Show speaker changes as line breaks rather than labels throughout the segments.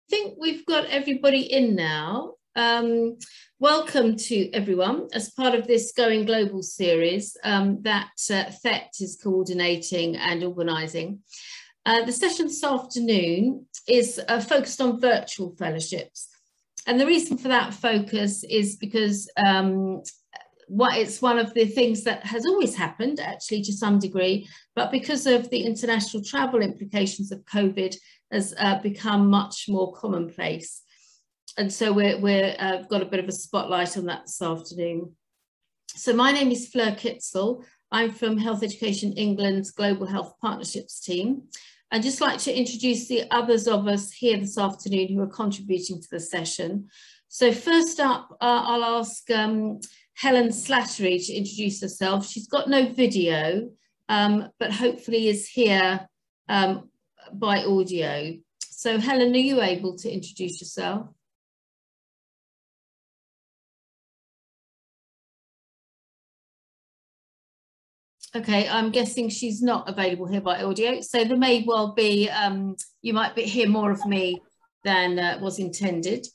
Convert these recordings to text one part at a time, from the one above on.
think we've got everybody in now. Welcome to everyone as part of this Going Global series that THET is coordinating and organising. The session this afternoon is focused on virtual fellowships. And the reason for that focus is because it's one of the things that has always happened, actually, to some degree, but because of the international travel implications of COVID, has become much more commonplace. And so we've got a bit of a spotlight on that this afternoon. So my name is Fleur Kitzel. I'm from Health Education England's Global Health Partnerships team. I'd just like to introduce the others of us here this afternoon who are contributing to the session. So first up, I'll ask Helen Slattery to introduce herself. She's got no video, but hopefully is here by audio. So Helen, are you able to introduce yourself? Okay, I'm guessing she's not available here by audio. So there may well be, you might hear more of me than was intended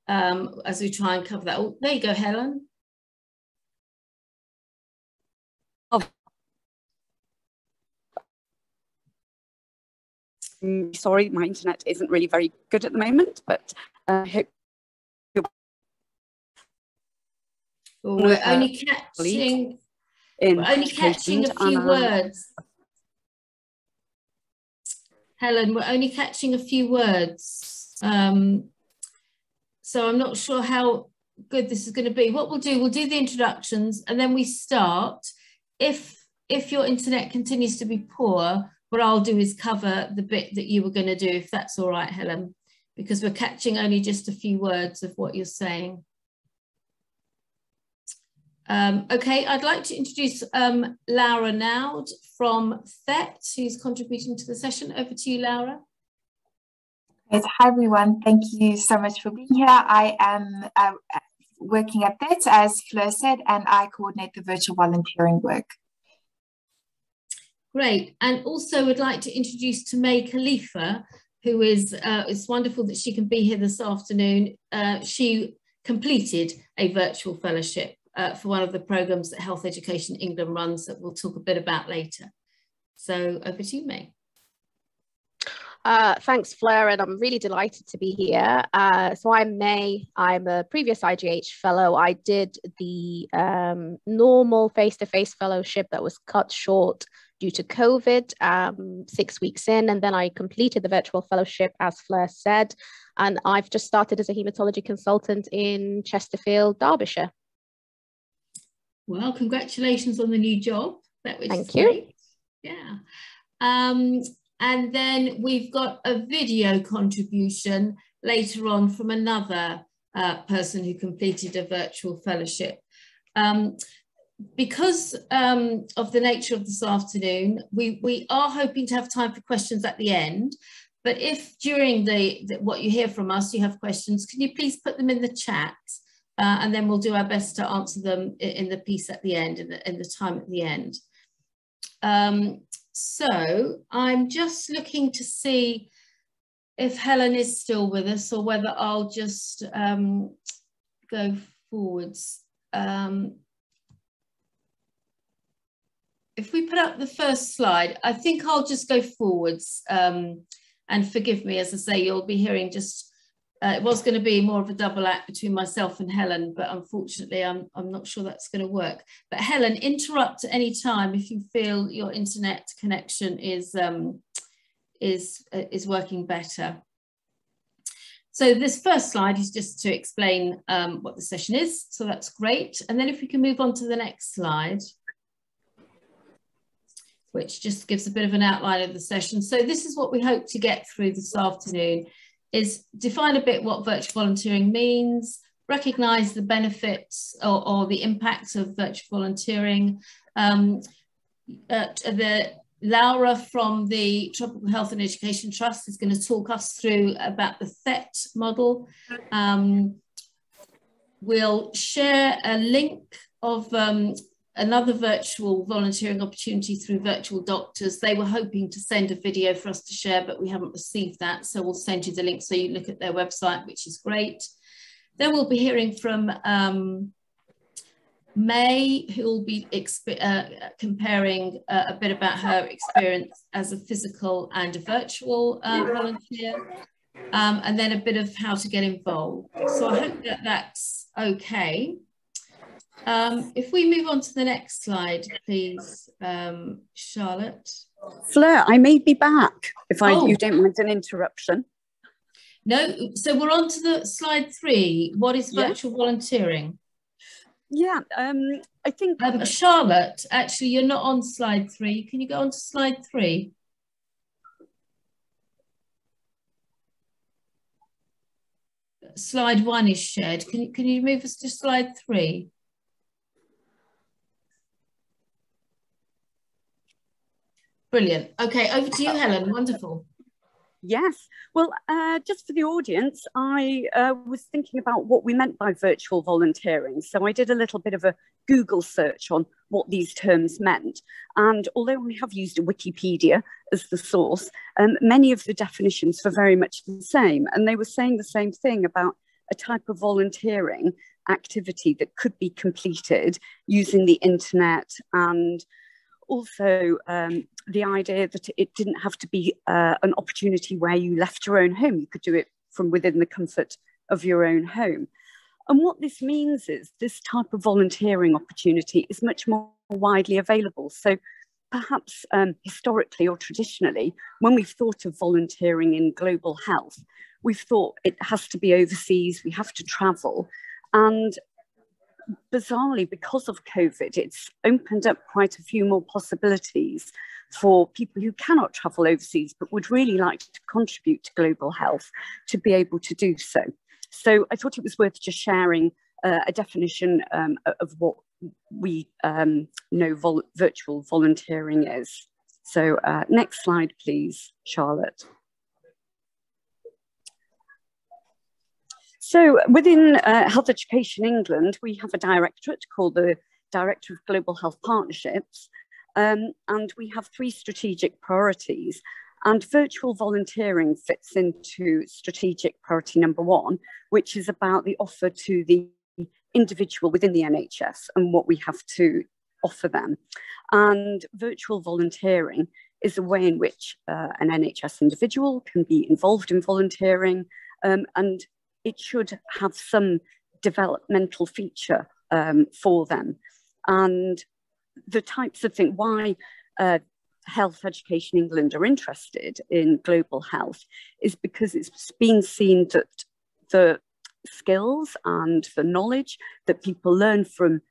as we try and cover that. Oh, there you go, Helen.
Sorry, my internet isn't really very good at the moment, but I hope
we're only catching a few words. Helen, we're only catching a few words. So I'm not sure how good this is going to be. What we'll do the introductions and then we start. If your internet continues to be poor, what I'll do is cover the bit that you were going to do, if that's all right, Helen, because we're catching only just a few words of what you're saying. Okay, I'd like to introduce Laura Naud from THET, who's contributing to the session. Over to you, Laura.
Yes, hi, everyone. Thank you so much for being here. I am working at THET, as Fleur said, and I coordinate the virtual volunteering work.
Great. And also would like to introduce Tomei Khalifa, who is, it's wonderful that she can be here this afternoon. She completed a virtual fellowship for one of the programs that Health Education England runs that we'll talk a bit about later. So over to you, May.
Thanks, Fleur, and I'm really delighted to be here. So I'm May. I'm a previous IGH fellow. I did the normal face-to-face fellowship that was cut short due to COVID 6 weeks in, and then I completed the virtual fellowship, as Fleur said, and I've just started as a haematology consultant in Chesterfield, Derbyshire.
Well, congratulations on the new job. That was
Thank
great.
You.
Yeah. And then we've got a video contribution later on from another person who completed a virtual fellowship. Because of the nature of this afternoon, we are hoping to have time for questions at the end. But if during what you hear from us, you have questions, can you please put them in the chat? And then we'll do our best to answer them in the piece at the end, in the time at the end. So I'm just looking to see if Helen is still with us or whether I'll just go forwards. If we put up the first slide, I think I'll just go forwards and forgive me, as I say, you'll be hearing just, it was going to be more of a double act between myself and Helen, but unfortunately I'm not sure that's going to work. But Helen, interrupt at any time if you feel your internet connection is working better. So this first slide is just to explain what the session is, so that's great. And then if we can move on to the next slide, which just gives a bit of an outline of the session. So this is what we hope to get through this afternoon, is define a bit what virtual volunteering means, recognise the benefits or the impacts of virtual volunteering. Laura from the Tropical Health and Education Trust is going to talk us through about the THET model. We'll share a link of another virtual volunteering opportunity through Virtual Doctors. They were hoping to send a video for us to share, but we haven't received that. So we'll send you the link so you look at their website, which is great. Then we'll be hearing from May, who will be comparing a bit about her experience as a physical and a virtual volunteer, and then a bit of how to get involved. So I hope that that's okay. If we move on to the next slide, please, Charlotte.
Fleur, I may be back if you don't mind an interruption.
No, so we're on to the slide 3. What is virtual volunteering?
Yeah, I think...
Charlotte, actually, you're not on slide 3. Can you go on to slide 3? Slide 1 is shared. Can you move us to slide 3? Brilliant. Okay, over to you, Helen. Wonderful.
Yes. Well, just for the audience, I was thinking about what we meant by virtual volunteering. So I did a little bit of a Google search on what these terms meant. And although I have used Wikipedia as the source, many of the definitions were very much the same. And they were saying the same thing about a type of volunteering activity that could be completed using the internet, and also the idea that it didn't have to be an opportunity where you left your own home. You could do it from within the comfort of your own home. And what this means is this type of volunteering opportunity is much more widely available. So perhaps historically or traditionally, when we've thought of volunteering in global health, we've thought it has to be overseas, we have to travel. And bizarrely, because of COVID, it's opened up quite a few more possibilities for people who cannot travel overseas but would really like to contribute to global health to be able to do so. So I thought it was worth just sharing a definition of what we know virtual volunteering is. So next slide, please, Charlotte. So within Health Education England, we have a directorate called the Director of Global Health Partnerships, and we have 3 strategic priorities. And virtual volunteering fits into strategic priority number 1, which is about the offer to the individual within the NHS and what we have to offer them. And virtual volunteering is a way in which an NHS individual can be involved in volunteering, and it should have some developmental feature for them. And the types of things, why Health Education England are interested in global health is because it's been seen that the skills and the knowledge that people learn from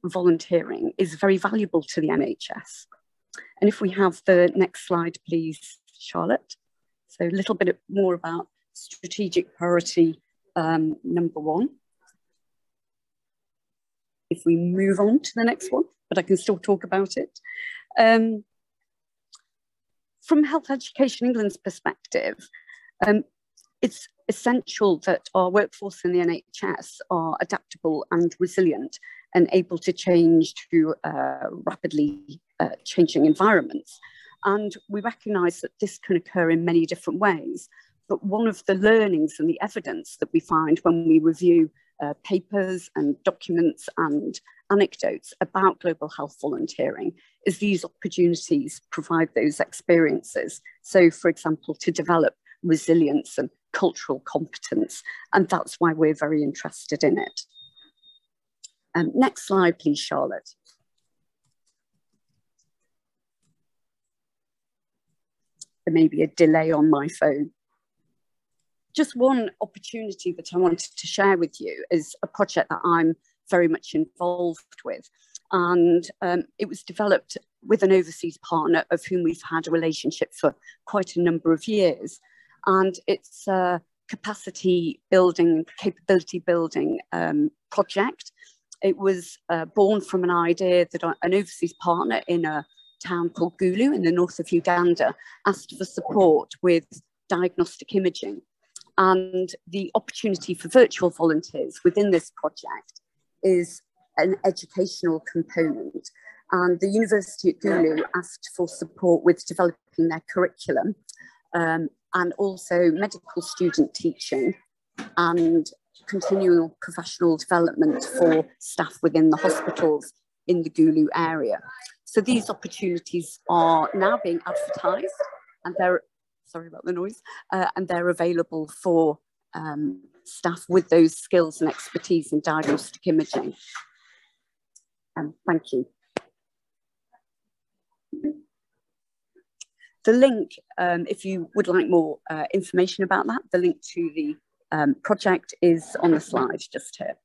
volunteering is very valuable to the NHS. And if we have the next slide, please, Charlotte. So a little bit more about strategic priority number 1. If we move on to the next one, but I can still talk about it. From Health Education England's perspective, it's essential that our workforce in the NHS are adaptable and resilient and able to change to rapidly changing environments. And we recognise that this can occur in many different ways. But one of the learnings and the evidence that we find when we review papers and documents and anecdotes about global health volunteering is these opportunities provide those experiences. So, for example, to develop resilience and cultural competence, and that's why we're very interested in it. Next slide, please, Charlotte. There may be a delay on my phone. Just one opportunity that I wanted to share with you is a project that I'm very much involved with. And it was developed with an overseas partner of whom we've had a relationship for quite a number of years. And it's a capacity building, capability building project. It was born from an idea that an overseas partner in a town called Gulu in the north of Uganda asked for support with diagnostic imaging. And the opportunity for virtual volunteers within this project is an educational component. And the University at Gulu asked for support with developing their curriculum, and also medical student teaching and continual professional development for staff within the hospitals in the Gulu area. So these opportunities are now being advertised, and they're, sorry about the noise, and they're available for staff with those skills and expertise in diagnostic imaging. Thank you. The link, if you would like more information about that, the link to the project is on the slide just here.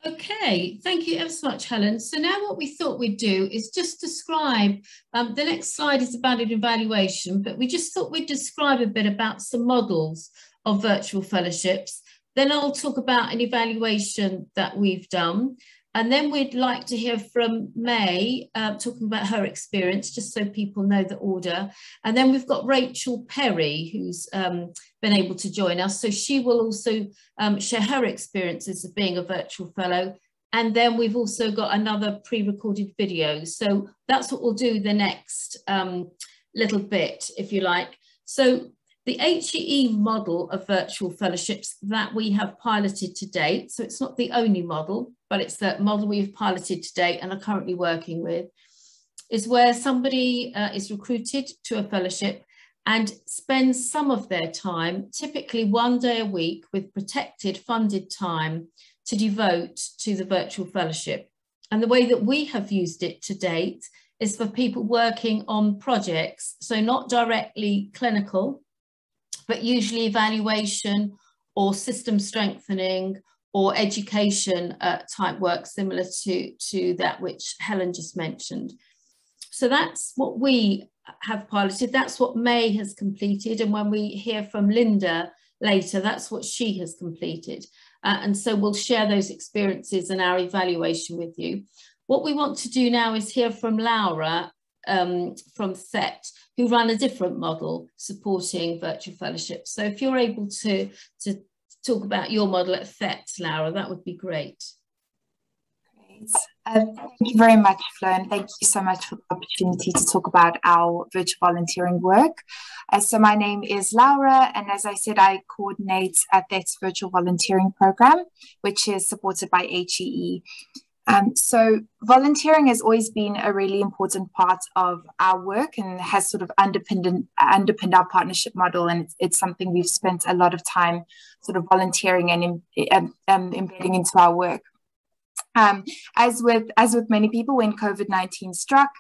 Okay, thank you ever so much, Helen. So now what we thought we'd do is just describe, the next slide is about an evaluation, but we just thought we'd describe a bit about some models of virtual fellowships. Then I'll talk about an evaluation that we've done. And then we'd like to hear from May, talking about her experience, just so people know the order. And then we've got Rachel Perry, who's been able to join us. So she will also share her experiences of being a virtual fellow. And then we've also got another pre-recorded video. So that's what we'll do the next little bit, if you like. So the HEE model of virtual fellowships that we have piloted to date, so it's not the only model, but it's the model we've piloted to date and are currently working with, is where somebody is recruited to a fellowship and spends some of their time, typically 1 day a week, with protected funded time to devote to the virtual fellowship. And the way that we have used it to date is for people working on projects, so not directly clinical, but usually evaluation or system strengthening or education type work, similar to that which Helen just mentioned. So that's what we have piloted. That's what May has completed. And when we hear from Linda later, that's what she has completed. And so we'll share those experiences and our evaluation with you. What we want to do now is hear from Laura from THET, who run a different model supporting virtual fellowships. So if you're able to talk about your model at THET, Laura, that would be great.
Great. Thank you very much, Flo, and thank you so much for the opportunity to talk about our virtual volunteering work. So my name is Laura, and as I said, I coordinate at THET's virtual volunteering program, which is supported by HEE. So volunteering has always been a really important part of our work and has sort of underpinned our partnership model, and it's something we've spent a lot of time sort of volunteering and embedding into our work. As with many people, when COVID-19 struck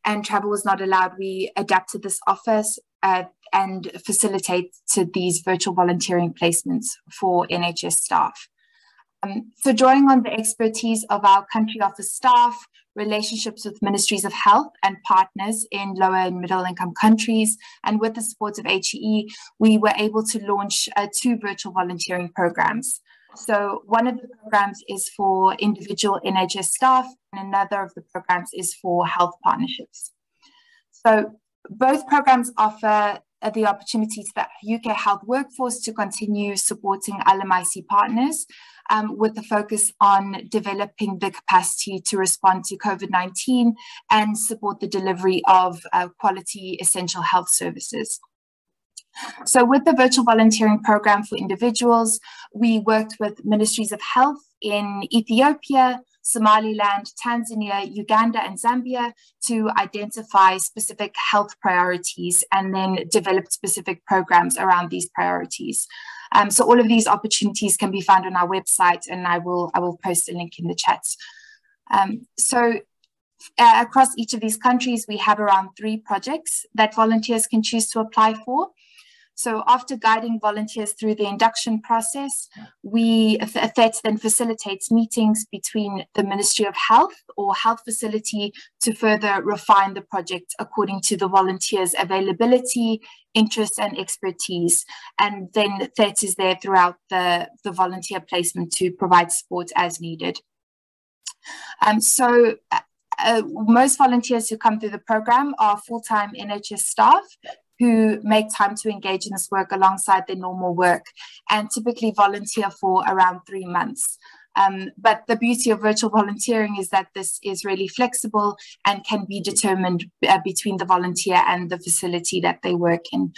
and travel was not allowed, we adapted this office and facilitated these virtual volunteering placements for NHS staff. So drawing on the expertise of our country office staff, relationships with ministries of health and partners in lower and middle income countries, and with the support of HEE, we were able to launch 2 virtual volunteering programs. So one of the programs is for individual NHS staff, and another of the programs is for health partnerships. So both programs offer the opportunity to the UK health workforce to continue supporting LMIC partners with the focus on developing the capacity to respond to COVID-19 and support the delivery of quality essential health services. So with the virtual volunteering program for individuals, we worked with ministries of health in Ethiopia, Somaliland, Tanzania, Uganda, and Zambia to identify specific health priorities and then develop specific programs around these priorities. So all of these opportunities can be found on our website, and I will post a link in the chat. Across each of these countries, we have around 3 projects that volunteers can choose to apply for. So after guiding volunteers through the induction process, THET then facilitates meetings between the Ministry of Health or health facility to further refine the project according to the volunteers' availability, interests, and expertise. And then THET is there throughout the volunteer placement to provide support as needed. Most volunteers who come through the program are full-time NHS staff who make time to engage in this work alongside their normal work and typically volunteer for around 3 months. But the beauty of virtual volunteering is that this is really flexible and can be determined between the volunteer and the facility that they work in.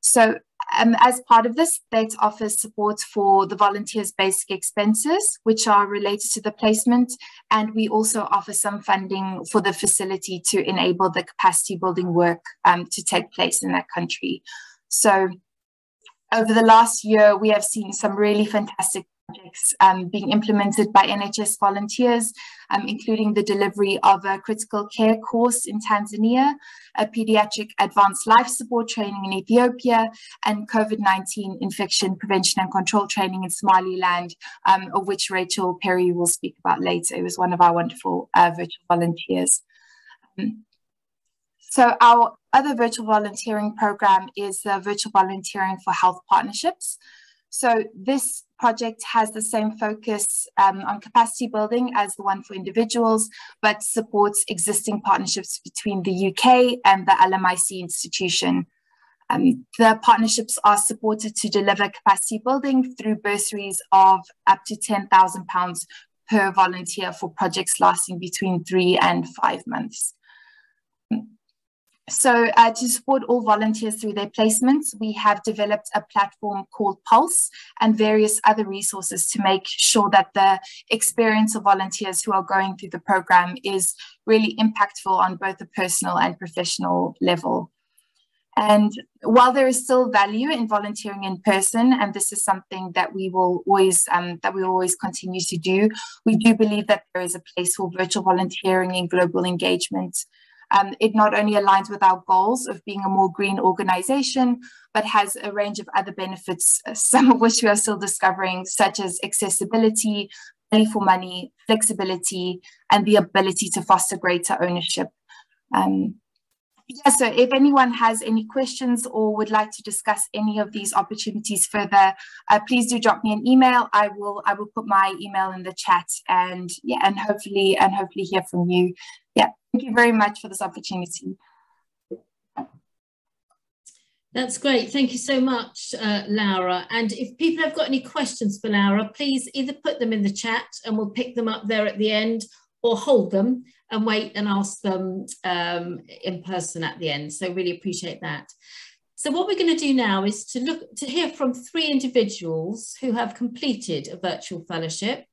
So as part of this, STATE offers support for the volunteers' basic expenses, which are related to the placement. And we also offer some funding for the facility to enable the capacity building work to take place in that country. So over the last year, we have seen some really fantastic projects being implemented by NHS volunteers, including the delivery of a critical care course in Tanzania, a pediatric advanced life support training in Ethiopia, and COVID-19 infection prevention and control training in Somaliland, of which Rachel Perry will speak about later. It was one of our wonderful virtual volunteers. So our other virtual volunteering program is the Virtual Volunteering for Health Partnerships. So this project has the same focus on capacity building as the one for individuals, but supports existing partnerships between the UK and the LMIC institution. The partnerships are supported to deliver capacity building through bursaries of up to £10,000 per volunteer for projects lasting between 3 and 5 months. So to support all volunteers through their placements, we have developed a platform called Pulse and various other resources to make sure that the experience of volunteers who are going through the program is really impactful on both a personal and professional level. And while there is still value in volunteering in person, and this is something that we will always continue to do, we do believe that there is a place for virtual volunteering in global engagement. It not only aligns with our goals of being a more green organization, but has a range of other benefits, some of which we are still discovering, such as accessibility, value for money, flexibility, and the ability to foster greater ownership. So if anyone has any questions or would like to discuss any of these opportunities further, please do drop me an email. I will put my email in the chat, and hopefully hear from you. Yeah, thank you very much for this opportunity.
That's great. Thank you so much, Laura. And if people have got any questions for Laura, please either put them in the chat and we'll pick them up there at the end, or hold them and wait and ask them in person at the end. So really appreciate that. So what we're going to do now is to hear from 3 individuals who have completed a virtual fellowship.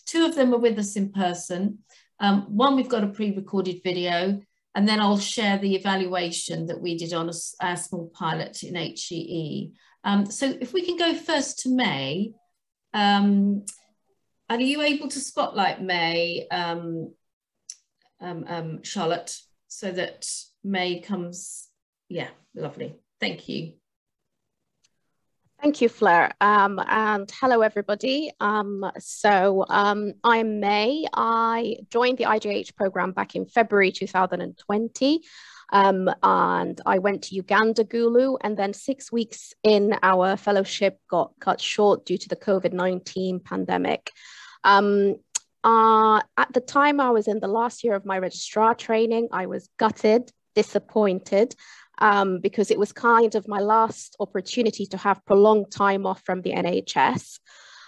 2 of them are with us in person. One, we've got a pre-recorded video, and then I'll share the evaluation that we did on a small pilot in HEE. So if we can go first to May, and are you able to spotlight May, Charlotte, so that May comes? Yeah, lovely. Thank you.
Thank you, Fleur, and hello, everybody. I'm May. I joined the IGH program back in February 2020, and I went to Uganda, Gulu, and then 6 weeks in, our fellowship got cut short due to the COVID-19 pandemic. At the time I was in the last year of my registrar training, I was gutted, disappointed, because it was kind of my last opportunity to have prolonged time off from the NHS.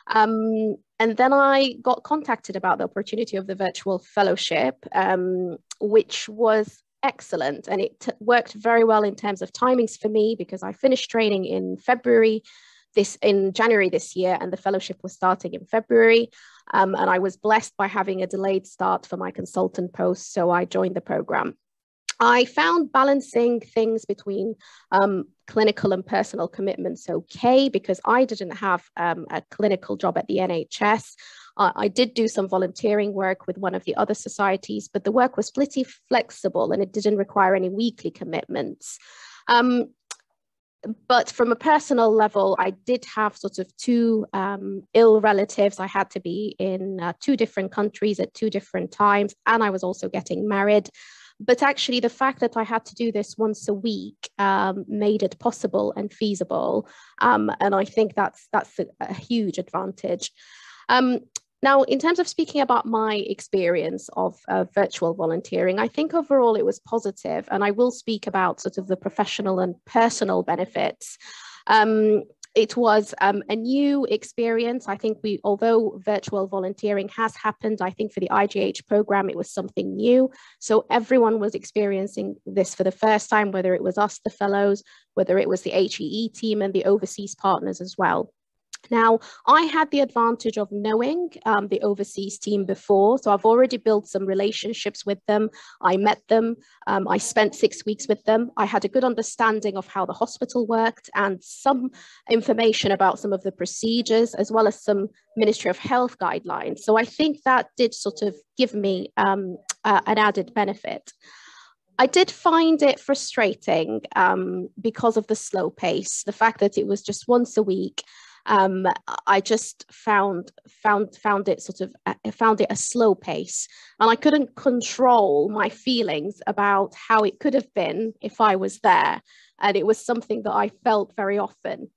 And then I got contacted about the opportunity of the virtual fellowship, which was excellent. And it worked very well in terms of timings for me, because I finished training in January this year, and the fellowship was starting in February. And I was blessed by having a delayed start for my consultant post, so I joined the program. I found balancing things between clinical and personal commitments okay, because I didn't have a clinical job at the NHS. I did do some volunteering work with one of the other societies, but the work was pretty flexible and it didn't require any weekly commitments. But from a personal level, I did have sort of 2 ill relatives. I had to be in 2 different countries at 2 different times, and I was also getting married. But actually, the fact that I had to do this once a week made it possible and feasible. And I think that's a huge advantage. Now, in terms of speaking about my experience of virtual volunteering, I think overall it was positive, and I will speak about sort of the professional and personal benefits. It was a new experience. I think although virtual volunteering has happened, I think for the IGH program, it was something new. So everyone was experiencing this for the first time, whether it was us, the fellows, whether it was the HEE team and the overseas partners as well. Now, I had the advantage of knowing the overseas team before, so I've already built some relationships with them. I met them. I spent 6 weeks with them. I had a good understanding of how the hospital worked and some information about some of the procedures, as well as some Ministry of Health guidelines. So I think that did sort of give me an added benefit. I did find it frustrating because of the slow pace, the fact that it was just once a week. I just found it a slow pace, and I couldn't control my feelings about how it could have been if I was there. And it was something that I felt very often.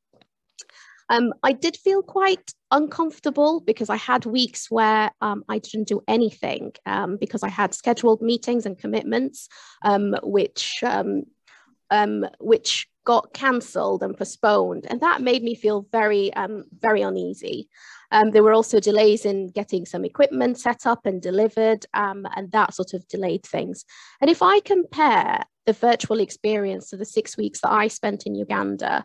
I did feel quite uncomfortable because I had weeks where I didn't do anything because I had scheduled meetings and commitments, which got cancelled and postponed, and that made me feel very uneasy. There were also delays in getting some equipment set up and delivered, and that sort of delayed things. And if I compare the virtual experience to the 6 weeks that I spent in Uganda,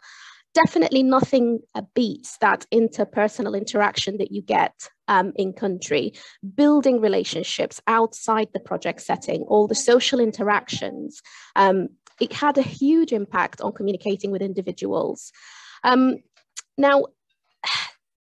definitely nothing beats that interpersonal interaction that you get in country, building relationships outside the project setting, all the social interactions. It had a huge impact on communicating with individuals. Now,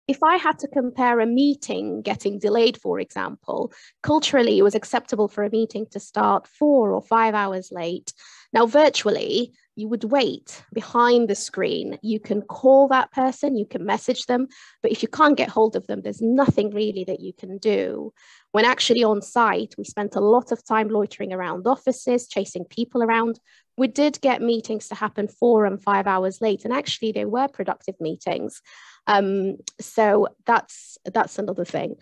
if I had to compare a meeting getting delayed, for example, culturally, it was acceptable for a meeting to start 4 or 5 hours late. Now, virtually, you would wait behind the screen. You can call that person, you can message them, but if you can't get hold of them, there's nothing really that you can do. When actually on site, we spent a lot of time loitering around offices, chasing people around. We did get meetings to happen 4 and 5 hours late, and actually they were productive meetings. So that's another thing.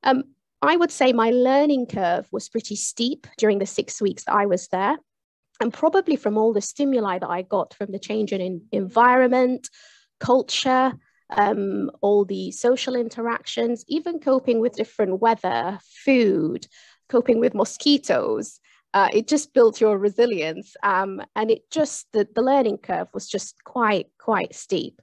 I would say my learning curve was pretty steep during the 6 weeks that I was there. And probably from all the stimuli that I got from the change in environment, culture, all the social interactions, even coping with different weather, food, coping with mosquitoes, it just built your resilience. And it just, the learning curve was just quite steep.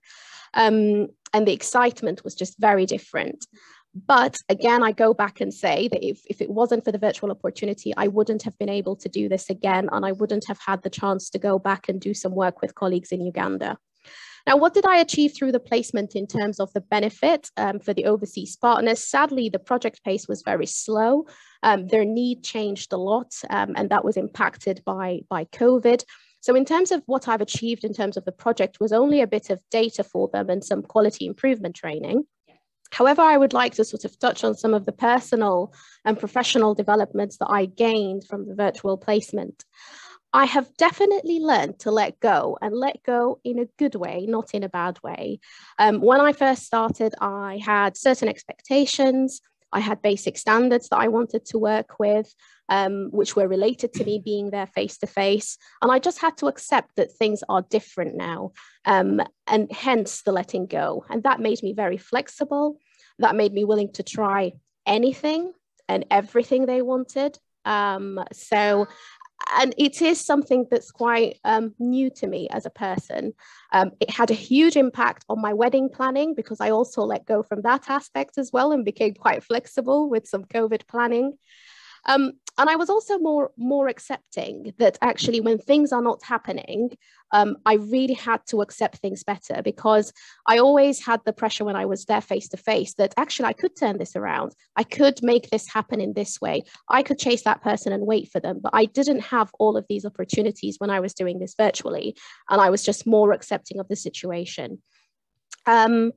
And the excitement was just very different. But again, I go back and say that if it wasn't for the virtual opportunity, I wouldn't have been able to do this again, and I wouldn't have had the chance to go back and do some work with colleagues in Uganda. Now, what did I achieve through the placement in terms of the benefit for the overseas partners? Sadly, the project pace was very slow. Their need changed a lot, and that was impacted by COVID. So in terms of what I've achieved in terms of the project was only a bit of data for them and some quality improvement training. However, I would like to sort of touch on some of the personal and professional developments that I gained from the virtual placement. I have definitely learned to let go, and let go in a good way, not in a bad way. When I first started, I had certain expectations. I had basic standards that I wanted to work with, which were related to me being there face to face. And I just had to accept that things are different now, and hence the letting go. And that made me very flexible. That made me willing to try anything and everything they wanted. And it is something that's quite new to me as a person. It had a huge impact on my wedding planning because I also let go from that aspect as well and became quite flexible with some COVID planning. And I was also more accepting that actually when things are not happening, I really had to accept things better, because I always had the pressure when I was there face to face that actually I could turn this around. I could make this happen in this way. I could chase that person and wait for them, but I didn't have all of these opportunities when I was doing this virtually, and I was just more accepting of the situation. And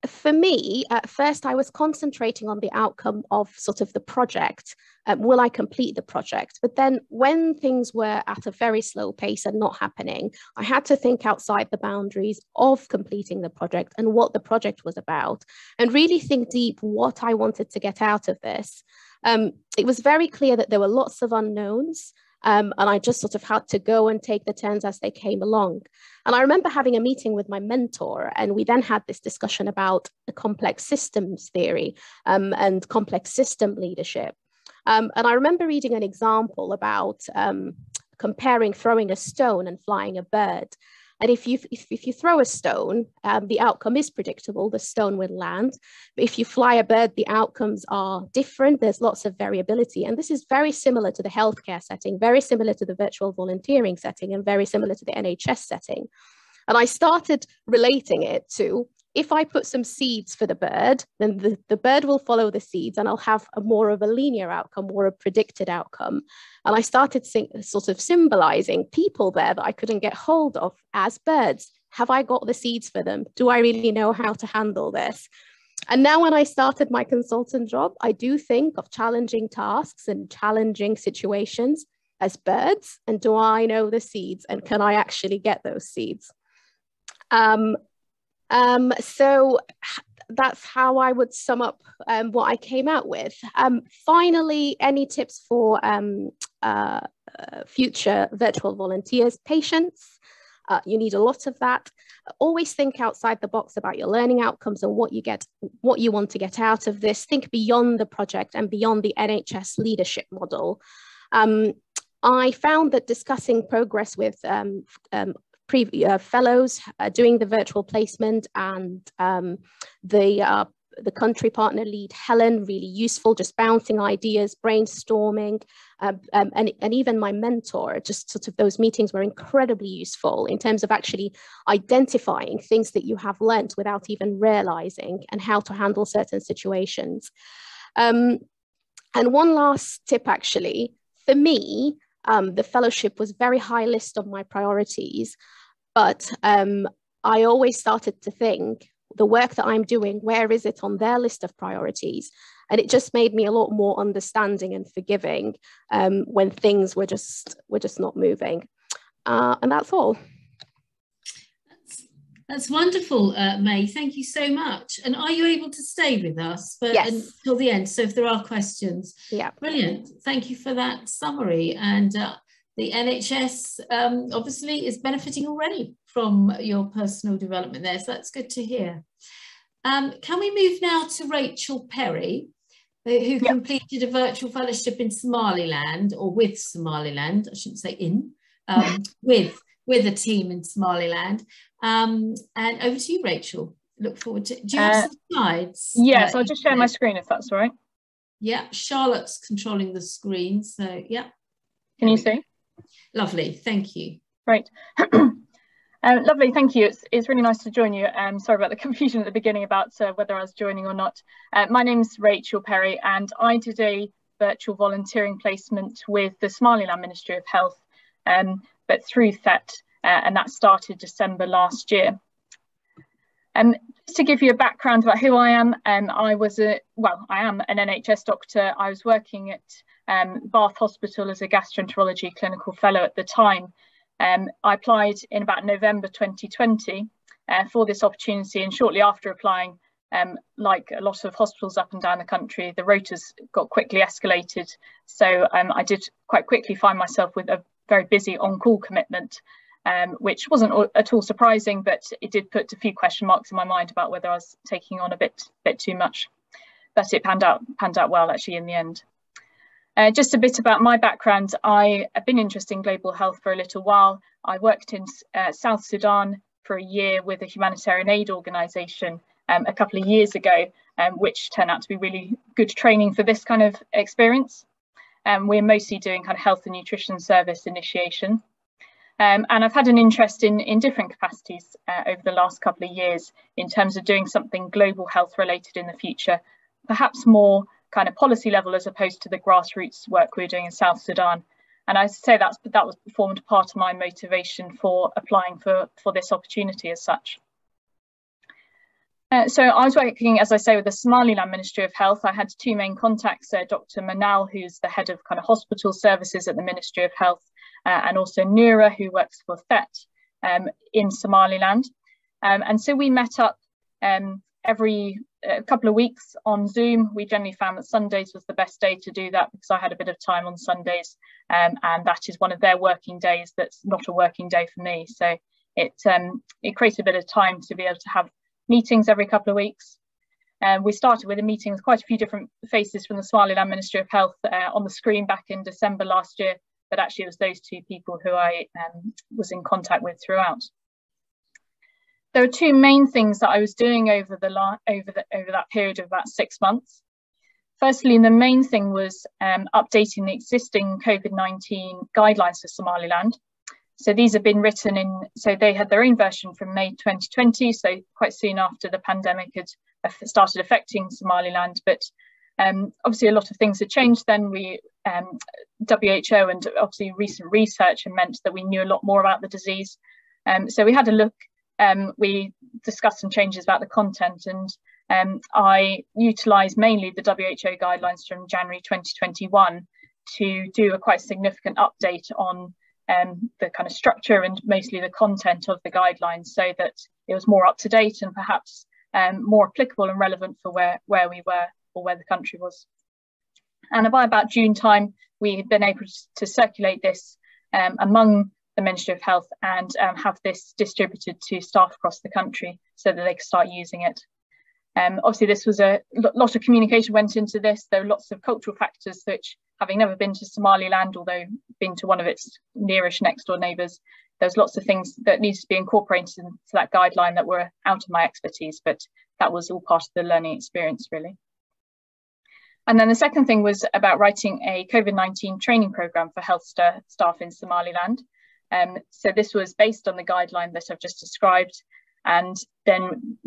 for me, at first, I was concentrating on the outcome of sort of the project. Will I complete the project? But then when things were at a very slow pace and not happening, I had to think outside the boundaries of completing the project and what the project was about, and really think deep what I wanted to get out of this. It was very clear that there were lots of unknowns. And I just sort of had to go and take the turns as they came along. And I remember having a meeting with my mentor, and we then had this discussion about the complex systems theory and complex system leadership. And I remember reading an example about comparing throwing a stone and flying a bird. And if you throw a stone, the outcome is predictable, the stone will land. But if you fly a bird, the outcomes are different. There's lots of variability. And this is very similar to the healthcare setting, very similar to the virtual volunteering setting, and very similar to the NHS setting. And I started relating it to, if I put some seeds for the bird, then the bird will follow the seeds, and I'll have more of a linear outcome, more a predicted outcome. And I started sort of symbolizing people there that I couldn't get hold of as birds. Have I got the seeds for them? Do I really know how to handle this? And now when I started my consultant job, I do think of challenging tasks and challenging situations as birds. And do I know the seeds? And can I actually get those seeds? So that's how I would sum up what I came out with. Finally, any tips for future virtual volunteers? Patience. You need a lot of that. Always think outside the box about your learning outcomes and what you want to get out of this. Think beyond the project and beyond the NHS leadership model. I found that discussing progress with fellows doing the virtual placement and the country partner lead, Helen, really useful, just bouncing ideas, brainstorming, and even my mentor, just sort of those meetings were incredibly useful in terms of actually identifying things that you have learnt without even realizing and how to handle certain situations. And one last tip, actually, for me, the fellowship was very high list of my priorities, but I always started to think, the work that I'm doing, where is it on their list of priorities? And it just made me a lot more understanding and forgiving when things were just not moving. And that's all.
That's wonderful, May. Thank you so much. And are you able to stay with us until the end? So if there are questions,
yeah,
brilliant. Thank you for that summary. And the NHS obviously is benefiting already from your personal development there. So that's good to hear. Can we move now to Rachel Perry, who completed a virtual fellowship in Somaliland, or with Somaliland, I shouldn't say in, with a team in Somaliland. And over to you, Rachel. Look forward to, do you have some slides?
Yes, I'll just share my screen if that's all right.
Yeah, Charlotte's controlling the screen, so yeah.
Can you see?
Lovely, thank you.
Great. Lovely, thank you. It's really nice to join you. Sorry about the confusion at the beginning about whether I was joining or not. My name's Rachel Perry, and I did a virtual volunteering placement with the Somaliland Ministry of Health, but through THET, and that started December last year. Just to give you a background about who I am, I am an NHS doctor. I was working at Bath Hospital as a gastroenterology clinical fellow at the time. I applied in about November 2020 for this opportunity, and shortly after applying, like a lot of hospitals up and down the country, the rotas got quickly escalated. So I did quite quickly find myself with a very busy on-call commitment, which wasn't at all surprising, but it did put a few question marks in my mind about whether I was taking on a bit too much. But it panned out well, actually, in the end. Just a bit about my background. I have been interested in global health for a little while. I worked in South Sudan for a year with a humanitarian aid organisation a couple of years ago, which turned out to be really good training for this kind of experience. We're mostly doing kind of health and nutrition service initiation. And I've had an interest in different capacities over the last couple of years in terms of doing something global health related in the future, perhaps more kind of policy level as opposed to the grassroots work we're doing in South Sudan. And I say that was formed part of my motivation for applying for this opportunity as such. So I was working, as I say, with the Somaliland Ministry of Health. I had two main contacts, Dr. Manal, who's the head of kind of hospital services at the Ministry of Health, and also Noura, who works for THET in Somaliland. And so we met up every couple of weeks on Zoom. We generally found that Sundays was the best day to do that because I had a bit of time on Sundays, and that is one of their working days that's not a working day for me. So it created a bit of time to be able to have meetings every couple of weeks. We started with a meeting with quite a few different faces from the Somaliland Ministry of Health on the screen back in December last year, but actually it was those two people who I was in contact with throughout. There are two main things that I was doing over that period of about 6 months. Firstly, the main thing was updating the existing COVID-19 guidelines for Somaliland. So these have been written in, so they had their own version from May 2020, so quite soon after the pandemic had started affecting Somaliland. But obviously a lot of things had changed then. WHO and obviously recent research had meant that we knew a lot more about the disease. So we had a look, we discussed some changes about the content, and I utilised mainly the WHO guidelines from January 2021 to do a quite significant update on the kind of structure and mostly the content of the guidelines, so that it was more up to date and perhaps more applicable and relevant for where we were or where the country was. And by about June time, we had been able to circulate this among the Ministry of Health and have this distributed to staff across the country so that they could start using it. Obviously, this was a lot of communication went into this. There were lots of cultural factors which, having never been to Somaliland, although been to one of its nearish next door neighbours, there's lots of things that needs to be incorporated into that guideline that were out of my expertise, but that was all part of the learning experience, really. And then the second thing was about writing a COVID-19 training programme for health staff in Somaliland. So this was based on the guideline that I've just described. And then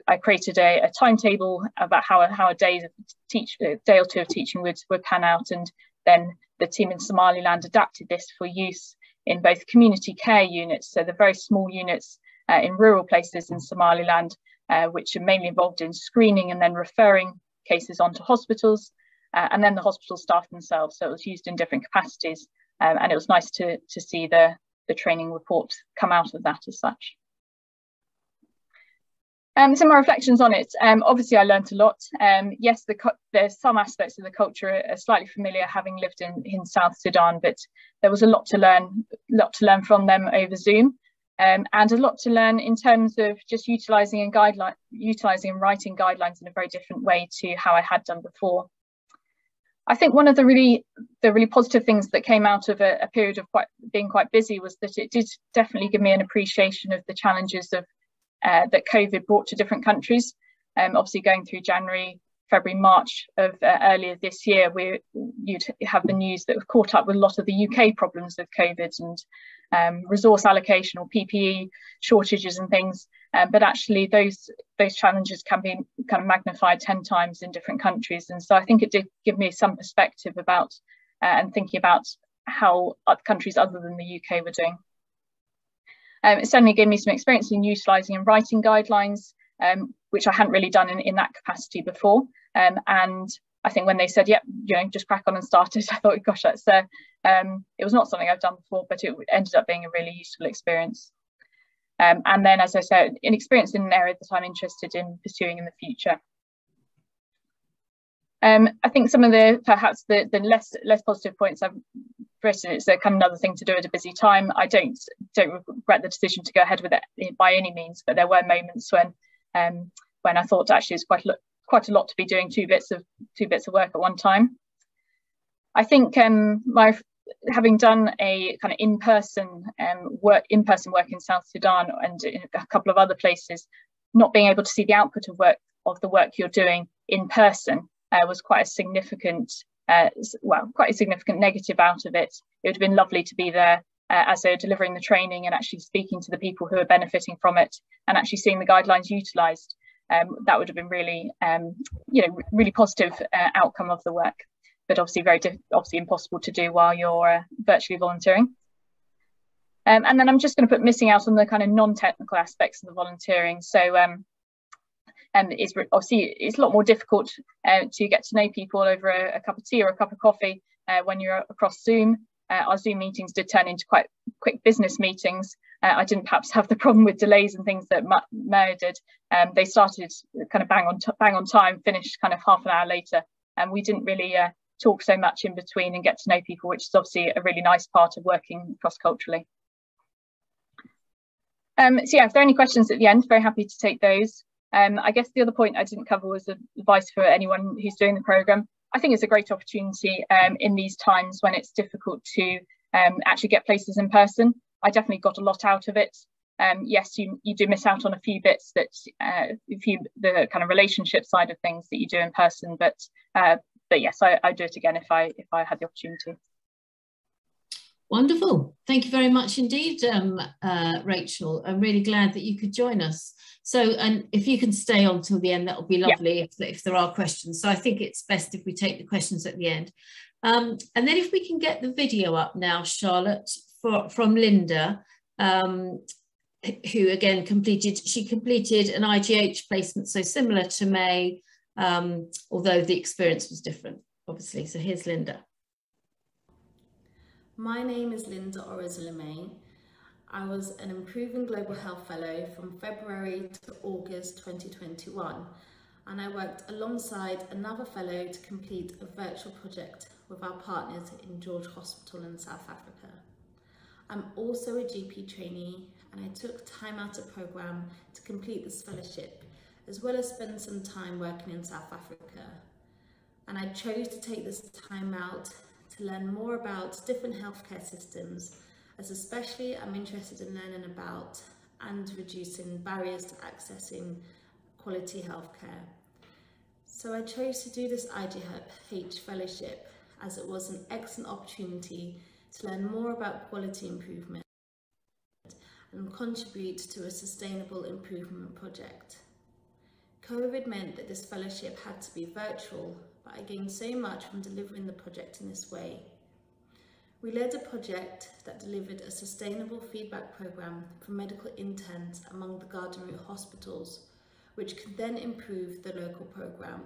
I created a timetable about how a day or two of teaching would pan out. And then the team in Somaliland adapted this for use in both community care units, so the very small units in rural places in Somaliland, which are mainly involved in screening and then referring cases onto hospitals, and then the hospital staff themselves. So it was used in different capacities, and it was nice to see the training report come out of that as such. Some more reflections on it. Obviously, I learned a lot. Yes, there's some aspects of the culture are slightly familiar, having lived in South Sudan, but there was a lot to learn from them over Zoom, and a lot to learn in terms of just utilising and writing guidelines in a very different way to how I had done before. I think one of the really positive things that came out of a period of being quite busy was that it did definitely give me an appreciation of the challenges of that COVID brought to different countries. Obviously, going through January, February, March of earlier this year, you'd have the news that we've caught up with a lot of the UK problems of COVID and resource allocation or PPE shortages and things. But actually, those challenges can be kind of magnified 10 times in different countries. And so I think it did give me some perspective about and thinking about how countries other than the UK were doing. It certainly gave me some experience in utilising and writing guidelines, which I hadn't really done in that capacity before. And I think when they said, yep, just crack on and start it, I thought, gosh, that's it was not something I've done before, but it ended up being a really useful experience. And then, as I said, an experience in an area that I'm interested in pursuing in the future. I think some of perhaps the less positive points I've written, it's a kind of another thing to do at a busy time. I don't regret the decision to go ahead with it by any means, but there were moments when I thought actually it's quite a lot to be doing two bits of work at one time. I think having done a kind of in-person work in South Sudan and in a couple of other places, not being able to see the output of the work you're doing in person was quite a significant negative out of it. It would have been lovely to be there as they're delivering the training and actually speaking to the people who are benefiting from it and actually seeing the guidelines utilised. That would have been really, really positive outcome of the work, but obviously obviously impossible to do while you're virtually volunteering. And then I'm just going to put missing out on the kind of non-technical aspects of the volunteering. So obviously it's a lot more difficult to get to know people over a cup of tea or a cup of coffee when you're across Zoom. Our Zoom meetings did turn into quite quick business meetings. I didn't perhaps have the problem with delays and things that Maya did. They started kind of bang on time, finished kind of half an hour later, and we didn't really talk so much in between and get to know people, which is obviously a really nice part of working cross-culturally. So yeah, if there are any questions at the end, very happy to take those. I guess the other point I didn't cover was advice for anyone who's doing the programme. I think it's a great opportunity in these times when it's difficult to actually get places in person. I definitely got a lot out of it. Yes, you do miss out on a few bits that the kind of relationship side of things that you do in person, but yes, I'd do it again if I had the opportunity.
Wonderful. Thank you very much indeed, Rachel. I'm really glad that you could join us. So, and if you can stay on till the end, that will be lovely. Yeah. If there are questions. So I think it's best if we take the questions at the end. And then if we can get the video up now, Charlotte, from Linda, who again completed an IGH placement, so similar to May, although the experience was different, obviously. So here's Linda.
My name is Linda Orozilla. I was an Improving Global Health Fellow from February to August 2021, and I worked alongside another fellow to complete a virtual project with our partners in George Hospital in South Africa. I'm also a GP trainee, and I took time out of programme to complete this fellowship, as well as spend some time working in South Africa. And I chose to take this time out to learn more about different healthcare systems, as especially I'm interested in learning about and reducing barriers to accessing quality healthcare. So I chose to do this IGH Fellowship as it was an excellent opportunity to learn more about quality improvement and contribute to a sustainable improvement project. COVID meant that this fellowship had to be virtual, but I gained so much from delivering the project in this way. We led a project that delivered a sustainable feedback programme for medical interns among the Garden Route hospitals, which could then improve the local programme.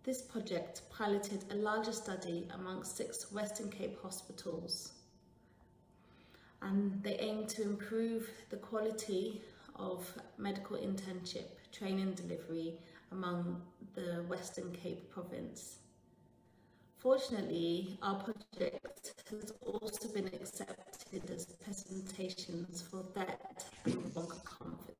This project piloted a larger study amongst 6 Western Cape hospitals, and they aimed to improve the quality of medical internship training delivery among the Western Cape province. Fortunately, our project has also been accepted as presentations for that and longer conferences.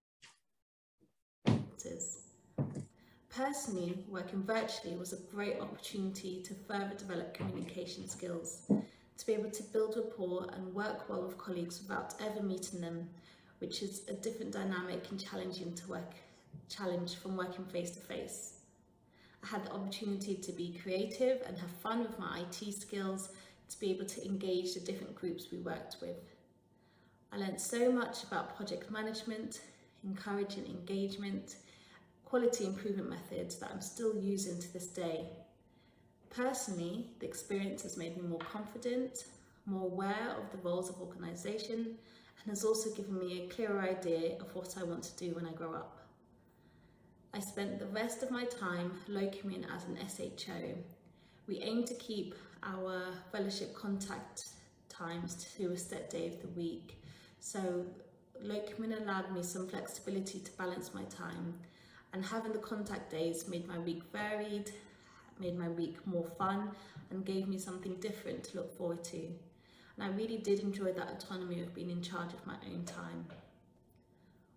Personally, working virtually was a great opportunity to further develop communication skills, to be able to build rapport and work well with colleagues without ever meeting them, which is a different dynamic and challenging to challenge from working face to face. I had the opportunity to be creative and have fun with my IT skills, to be able to engage the different groups we worked with. I learned so much about project management, encouraging engagement, quality improvement methods that I'm still using to this day. Personally, the experience has made me more confident, more aware of the roles of organisation, and has also given me a clearer idea of what I want to do when I grow up. I spent the rest of my time locuming as an SHO. We aim to keep our fellowship contact times to a set day of the week, so locuming allowed me some flexibility to balance my time, and having the contact days made my week varied, made my week more fun, and gave me something different to look forward to. And I really did enjoy that autonomy of being in charge of my own time.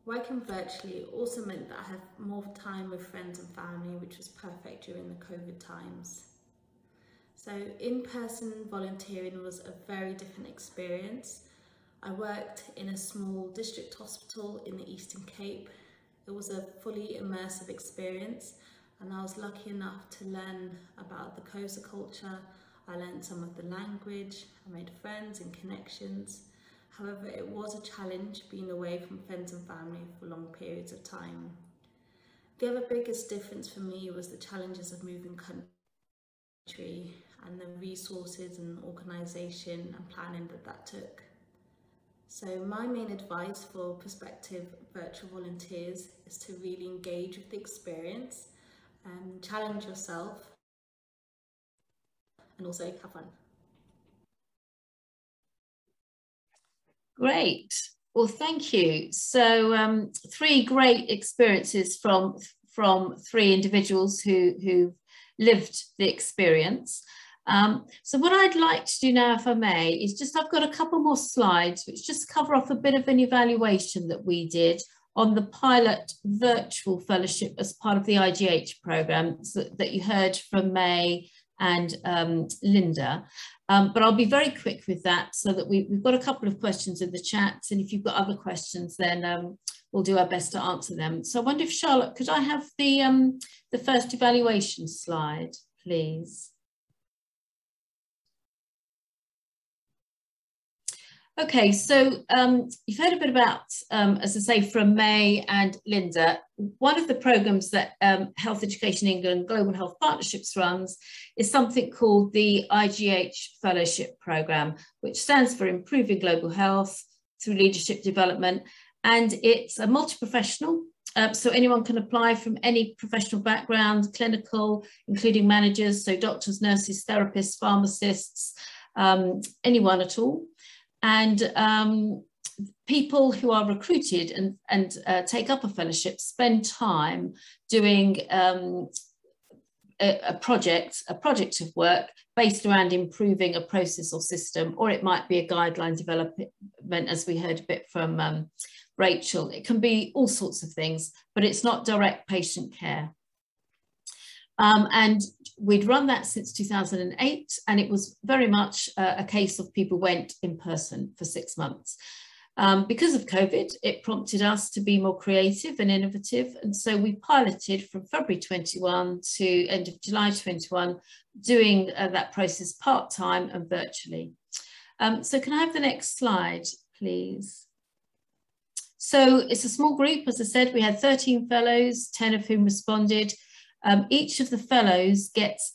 Working virtually also meant that I had more time with friends and family, which was perfect during the COVID times. So in-person volunteering was a very different experience. I worked in a small district hospital in the Eastern Cape. It was a fully immersive experience, and I was lucky enough to learn about the Xhosa culture. I learned some of the language, I made friends and connections. However, it was a challenge being away from friends and family for long periods of time. The other biggest difference for me was the challenges of moving country and the resources and organisation and planning that took. So my main advice for prospective virtual volunteers is to really engage with the experience, challenge yourself, and also have fun.
Great. Well, thank you. So 3 great experiences from 3 individuals who lived the experience. So what I'd like to do now, if I may, is I've got a couple more slides which just cover off a bit of an evaluation that we did on the pilot virtual fellowship as part of the IGH program that you heard from May and Linda. But I'll be very quick with that so that we've got a couple of questions in the chat, and if you've got other questions, then we'll do our best to answer them. So I wonder if Charlotte, could I have the first evaluation slide, please? Okay, so you've heard a bit about, as I say, from May and Linda. One of the programs that Health Education England Global Health Partnerships runs is something called the Igh Fellowship Program, which stands for Improving Global Health Through Leadership Development. And it's a multi-professional, so anyone can apply from any professional background, clinical, including managers, so doctors, nurses, therapists, pharmacists, anyone at all. And people who are recruited and take up a fellowship spend time doing a project of work based around improving a process or system, or it might be a guideline development, as we heard a bit from Rachel. It can be all sorts of things, but it's not direct patient care. And we'd run that since 2008, and it was very much a case of people went in person for 6 months. Because of COVID, it prompted us to be more creative and innovative, and so we piloted from February 21 to end of July 21, doing that process part-time and virtually. So can I have the next slide, please? So it's a small group, as I said. We had 13 fellows, 10 of whom responded. Each of the fellows gets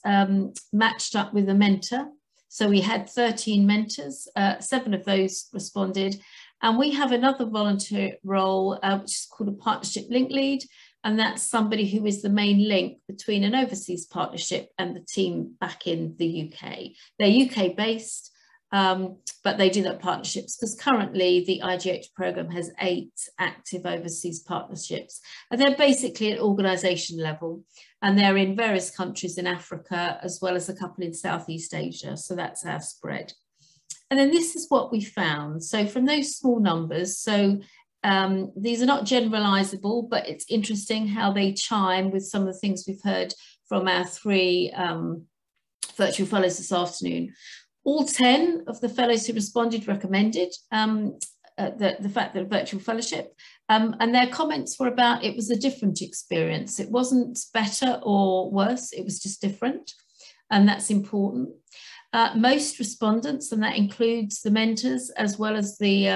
matched up with a mentor. So we had 13 mentors, 7 of those responded. And we have another volunteer role, which is called a partnership link lead. And that's somebody who is the main link between an overseas partnership and the team back in the UK. They're UK based, but they do that partnerships because currently the IGH program has 8 active overseas partnerships. And they're basically at organisation level. And they're in various countries in Africa, as well as a couple in Southeast Asia. So that's our spread. And then this is what we found. So from those small numbers, so these are not generalizable, but it's interesting how they chime with some of the things we've heard from our 3 virtual fellows this afternoon. All 10 of the fellows who responded recommended the fact that a virtual fellowship, and their comments were about it was a different experience. It wasn't better or worse, it was just different, and that's important. Most respondents, and that includes the mentors as well as the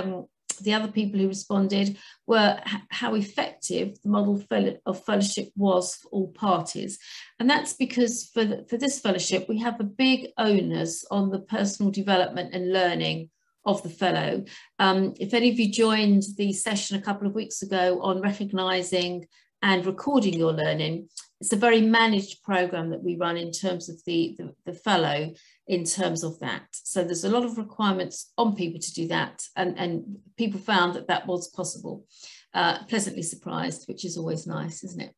other people who responded, were how effective the model of fellowship was for all parties. And that's because for this fellowship, we have a big onus on the personal development and learning of the fellow. If any of you joined the session a couple of weeks ago on recognising and recording your learning, it's a very managed program that we run in terms of the fellow, in terms of that. So there's a lot of requirements on people to do that, and people found that that was possible. Pleasantly surprised, which is always nice, isn't it?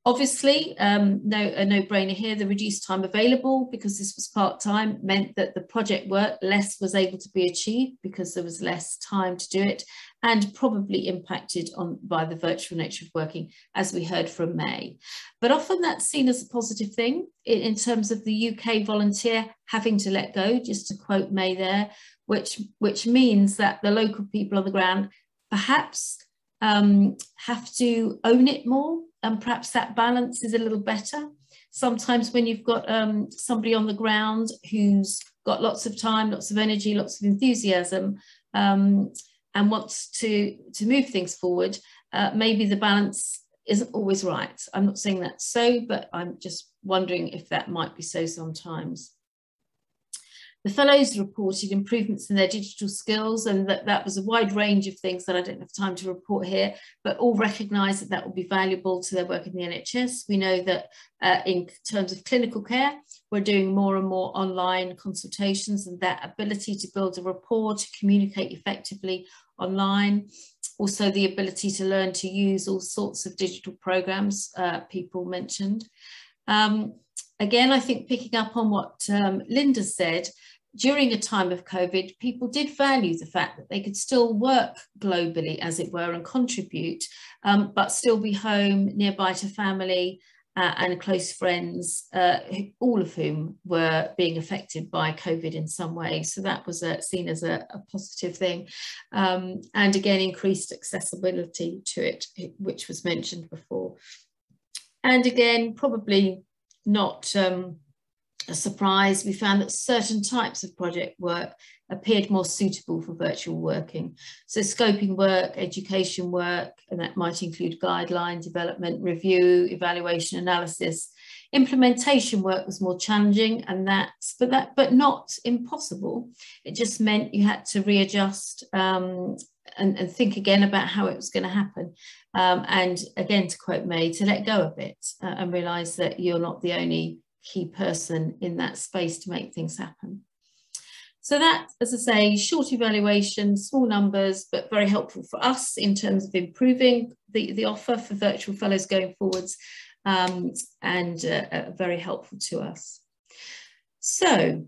Obviously, a no-brainer here, the reduced time available, because this was part-time, meant that the project work less was able to be achieved because there was less time to do it, and probably impacted by the virtual nature of working, as we heard from May. But often that's seen as a positive thing in terms of the UK volunteer having to let go, just to quote May there, which means that the local people on the ground perhaps have to own it more, and perhaps that balance is a little better. Sometimes when you've got somebody on the ground who's got lots of time, lots of energy, lots of enthusiasm, and wants to move things forward, maybe the balance isn't always right. I'm not saying that's so, but I'm just wondering if that might be so sometimes. The fellows reported improvements in their digital skills, and that was a wide range of things that I don't have time to report here, but all recognised that that will be valuable to their work in the NHS. We know that in terms of clinical care, we're doing more and more online consultations, and that ability to build a rapport, to communicate effectively online. Also the ability to learn to use all sorts of digital programs people mentioned. Again, I think picking up on what Linda said, during a time of COVID, people did value the fact that they could still work globally, as it were, and contribute, but still be home, nearby to family and close friends, all of whom were being affected by COVID in some way. So that was seen as a positive thing. And again, increased accessibility to it, which was mentioned before. And again, probably not a surprise, we found that certain types of project work appeared more suitable for virtual working. So scoping work, education work, and that might include guideline development, review, evaluation, analysis. Implementation work was more challenging, and but not impossible. It just meant you had to readjust and think again about how it was going to happen. And again, to quote May, to let go a bit and realise that you're not the only key person in that space to make things happen. So that, as I say, short evaluation, small numbers, but very helpful for us in terms of improving the offer for virtual fellows going forwards, and very helpful to us. So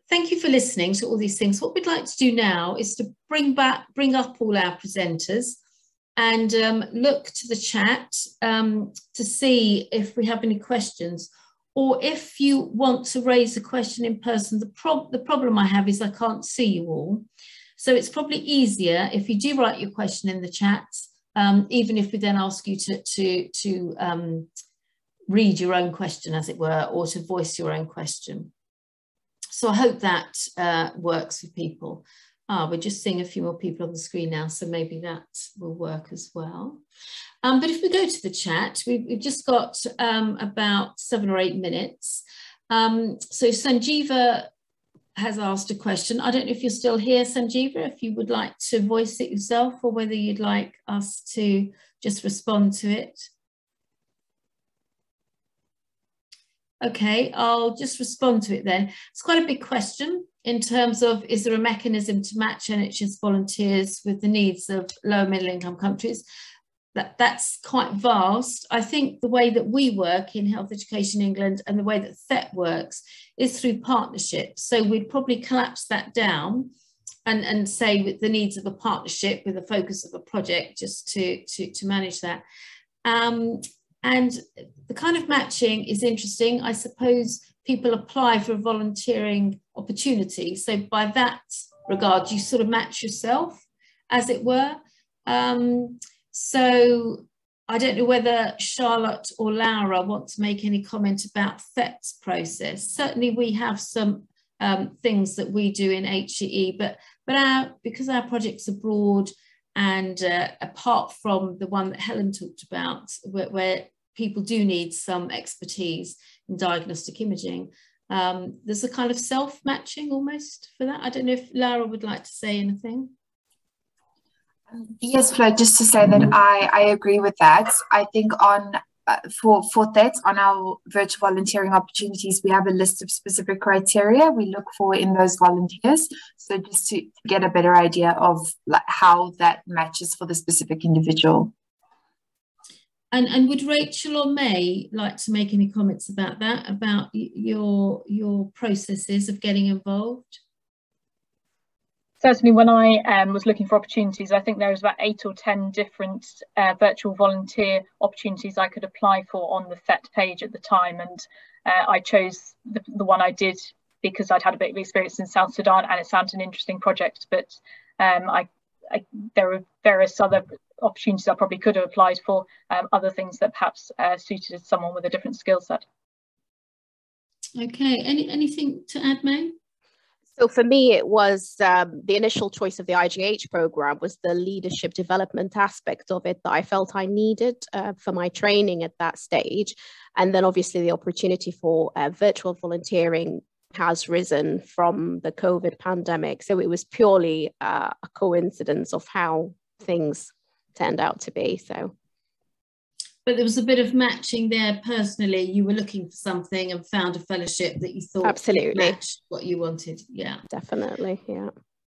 thank you for listening to all these things. What we'd like to do now is to bring up all our presenters and look to the chat to see if we have any questions. Or if you want to raise a question in person, the problem I have is I can't see you all. So it's probably easier if you do write your question in the chat, even if we then ask you to read your own question, as it were, or to voice your own question. So I hope that works for people. We're just seeing a few more people on the screen now, so maybe that will work as well. But if we go to the chat, we've just got about 7 or 8 minutes. So Sanjeeva has asked a question. I don't know if you're still here, Sanjeeva, if you would like to voice it yourself, or whether you'd like us to just respond to it. Okay, I'll just respond to it then. It's quite a big question in terms of, is there a mechanism to match NHS volunteers with the needs of lower middle income countries? That's quite vast. I think the way that we work in Health Education England and the way that THET works is through partnerships. So we'd probably collapse that down and say with the needs of a partnership with the focus of a project, just to manage that. And the kind of matching is interesting. I suppose people apply for a volunteering opportunity. So by that regard, you sort of match yourself, as it were. So I don't know whether Charlotte or Laura want to make any comment about THET's process. Certainly we have some things that we do in HEE, but because our projects are broad, and apart from the one that Helen talked about, where people do need some expertise in diagnostic imaging, there's a kind of self-matching almost for that. I don't know if Laura would like to say anything.
Yes, Flo, just to say that I agree with that. I think on for THET, on our virtual volunteering opportunities, we have a list of specific criteria we look for in those volunteers. So just to get a better idea of how that matches for the specific individual.
And would Rachel or May like to make any comments about that, about your processes of getting involved?
Certainly, when I was looking for opportunities, I think there was about 8 or 10 different virtual volunteer opportunities I could apply for on the THET page at the time. And I chose the one I did because I'd had a bit of experience in South Sudan and it sounded an interesting project. But there were various other opportunities I probably could have applied for, other things that perhaps suited someone with a different skill set.
Okay, anything to add, May?
So for me, it was the initial choice of the IGH program was the leadership development aspect of it that I felt I needed for my training at that stage. And then obviously the opportunity for virtual volunteering has risen from the COVID pandemic. So it was purely a coincidence of how things turned out to be.
But there was a bit of matching there personally. You were looking for something and found a fellowship that you thought
absolutely
matched what you wanted. Yeah,
definitely. Yeah.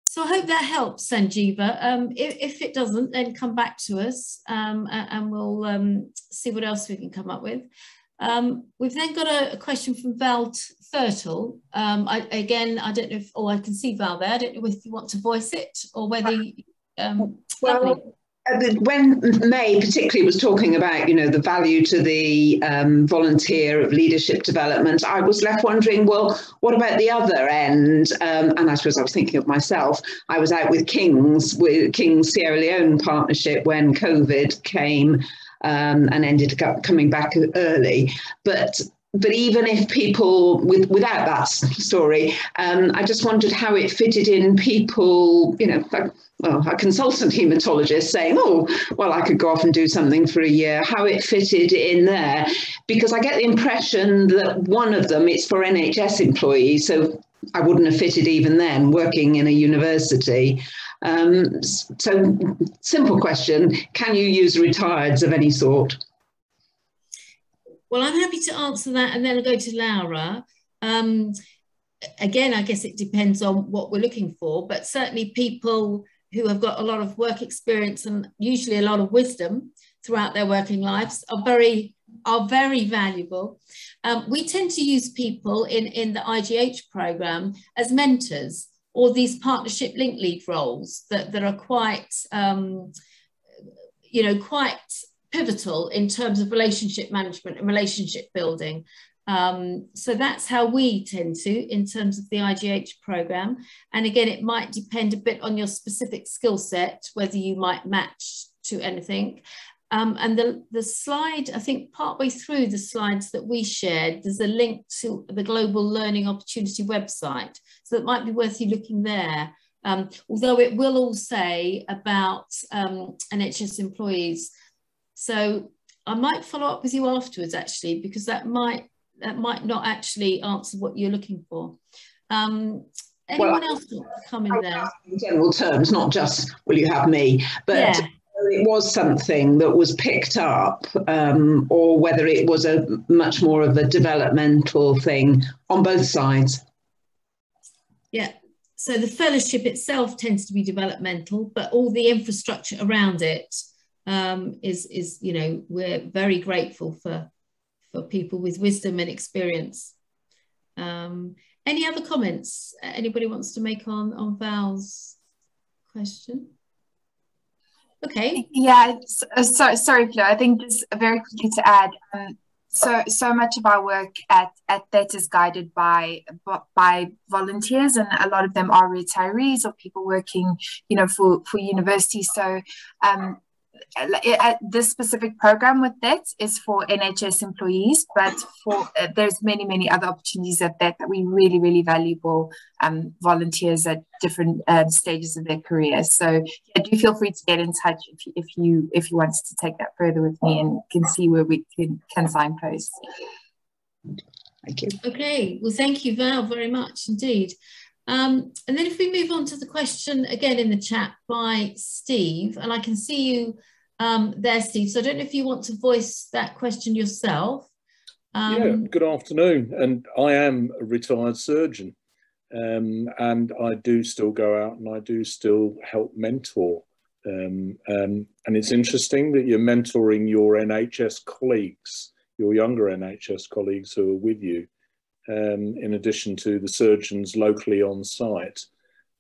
So I hope that helps, Sanjeeva. If it doesn't, then come back to us and we'll see what else we can come up with. We've then got a question from Val Fertile. I don't know if, I can see Val there. I don't know if you want to voice it or whether lovely.
When May particularly was talking about, the value to the volunteer of leadership development, I was left wondering, well, what about the other end? And I suppose I was thinking of myself. I was out with King's Sierra Leone partnership when COVID came and ended up coming back early. But even if people without that story, I just wondered how it fitted in people, a consultant haematologist saying, I could go off and do something for a year, how it fitted in there. Because I get the impression that one of them, it's for NHS employees, so I wouldn't have fitted even then, working in a university. So simple question, can you use retireds of any sort?
Well, I'm happy to answer that, and then I'll go to Laura. Again, I guess it depends on what we're looking for, but certainly people who have got a lot of work experience and usually a lot of wisdom throughout their working lives are very valuable. We tend to use people in the IGH program as mentors or these partnership link lead roles that are quite, quite pivotal in terms of relationship management and relationship building. So that's how we tend to, in terms of the IGH program. And again, it might depend a bit on your specific skill set, whether you might match to anything. And the slide, I think partway through the slides that we shared, there's a link to the Global Learning Opportunity website. So it might be worth you looking there. Although it will all say about NHS employees. So I might follow up with you afterwards, actually, because that might not actually answer what you're looking for. Anyone else want to come in there?
In general terms, not just, will you have me, but
yeah.
It was something that was picked up, or whether it was a much more of a developmental thing on both sides.
Yeah. So the fellowship itself tends to be developmental, but all the infrastructure around it is we're very grateful for people with wisdom and experience. Any other comments anybody wants to make on Val's question? Okay.
Yeah, sorry, Fleur. I think just very quickly to add, so much of our work at that is guided by volunteers, and a lot of them are retirees or people working, for universities. So this specific program with that is for NHS employees, but there's many other opportunities at that we really valuable volunteers at different stages of their career. So yeah, do feel free to get in touch if you wanted to take that further with me, and can see where we can signpost.
Thank you.
Okay, well, thank you, Val, very much indeed. And then if we move on to the question again in the chat by Steve, and I can see you there, Steve. So I don't know if you want to voice that question yourself.
Yeah, good afternoon. And I am a retired surgeon, and I do still go out and I do still help mentor. And it's interesting that you're mentoring your NHS colleagues, your younger NHS colleagues who are with you, in addition to the surgeons locally on site.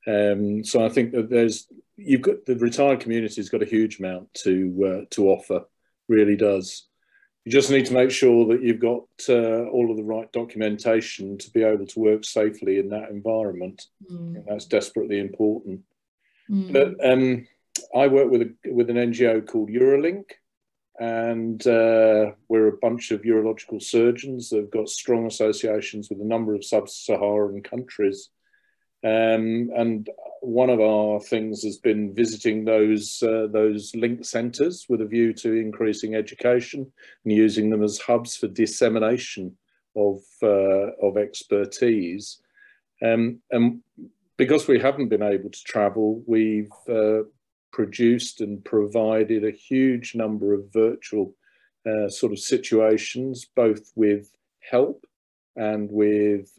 So I think that the retired community's got a huge amount to offer, really does. You just need to make sure that you've got all of the right documentation to be able to work safely in that environment. And that's desperately important. But I work with an NGO called Eurolink, and we're a bunch of urological surgeons that have got strong associations with a number of sub-Saharan countries. And one of our things has been visiting those link centres with a view to increasing education and using them as hubs for dissemination of expertise And because we haven't been able to travel, we've produced and provided a huge number of virtual sort of situations, both with help and with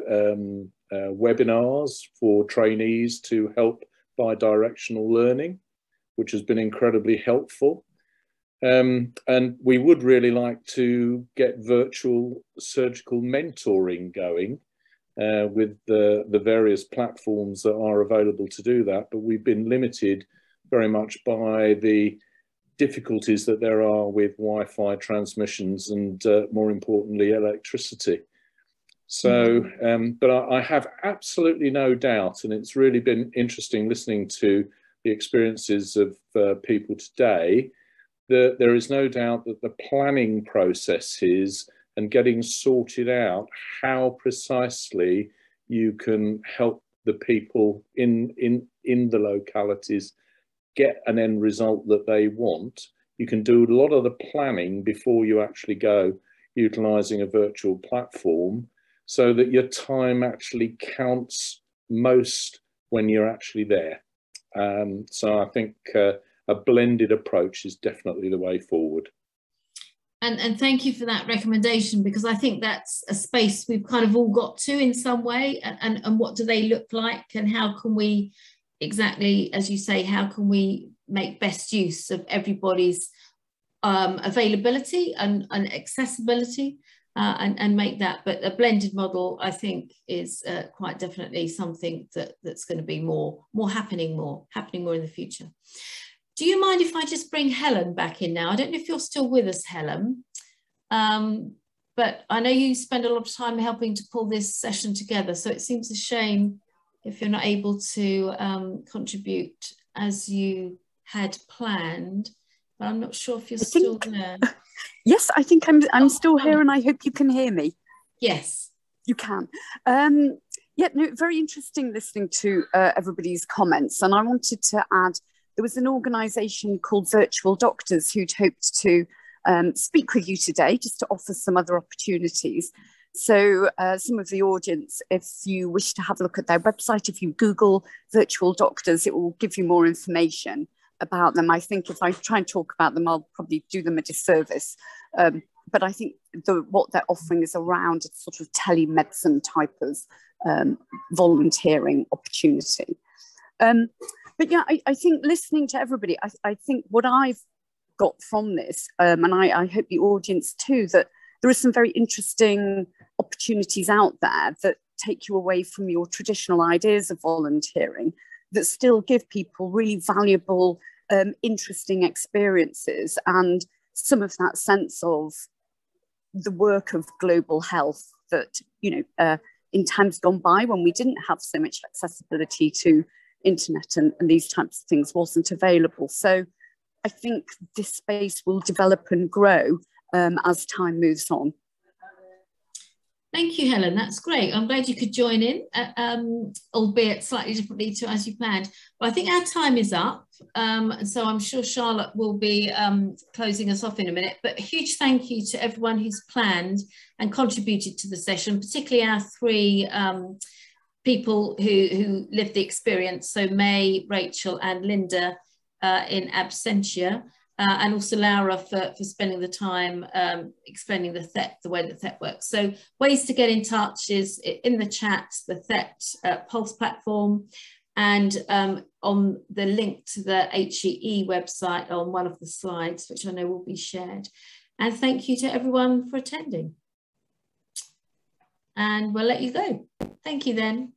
webinars for trainees to help bi-directional learning, which has been incredibly helpful. And we would really like to get virtual surgical mentoring going with the various platforms that are available to do that, but we've been limited very much by the difficulties that there are with Wi-Fi transmissions and more importantly, electricity. So, but I have absolutely no doubt, and it's really been interesting listening to the experiences of people today, that there is no doubt that the planning processes and getting sorted out how precisely you can help the people in the localities get an end result that they want. You can do a lot of the planning before you actually go utilising a virtual platform, so that your time actually counts most when you're actually there. So I think a blended approach is definitely the way forward.
And thank you for that recommendation, because I think that's a space we've kind of all got to in some way. And what do they look like, and how can we, exactly as you say, how can we make best use of everybody's availability and accessibility, and make that. But a blended model, I think, is quite definitely something that's going to be more happening more in the future. Do you mind if I just bring Helen back in now? I don't know if you're still with us, Helen, but I know you spend a lot of time helping to pull this session together, so it seems a shame if you're not able to contribute as you had planned, but I'm not sure if you're still there.
Yes, I think I'm still here, and I hope you can hear me.
Yes.
You can. Yeah, no, very interesting listening to everybody's comments, and I wanted to add, there was an organisation called Virtual Doctors who'd hoped to speak with you today, just to offer some other opportunities. So some of the audience, if you wish to have a look at their website, if you Google Virtual Doctors, it will give you more information about them. I think if I try and talk about them, I'll probably do them a disservice. But I think what they're offering is around a sort of telemedicine type of volunteering opportunity. But yeah, I think listening to everybody, I think what I've got from this, and I hope the audience too, that there are some very interesting opportunities out there that take you away from your traditional ideas of volunteering, that still give people really valuable, interesting experiences, and some of that sense of the work of global health that, you know, in times gone by when we didn't have so much accessibility to internet and these types of things wasn't available. So I think this space will develop and grow as time moves on.
Thank you, Helen. That's great. I'm glad you could join in, albeit slightly differently to as you planned. But I think our time is up. So I'm sure Charlotte will be closing us off in a minute. But a huge thank you to everyone who's planned and contributed to the session, particularly our three people who lived the experience. So May, Rachel and Linda in absentia. And also Laura for spending the time explaining the way that THET works. So ways to get in touch is in the chat, the THET Pulse platform, and on the link to the HEE website on one of the slides, which I know will be shared. And thank you to everyone for attending. And we'll let you go. Thank you then.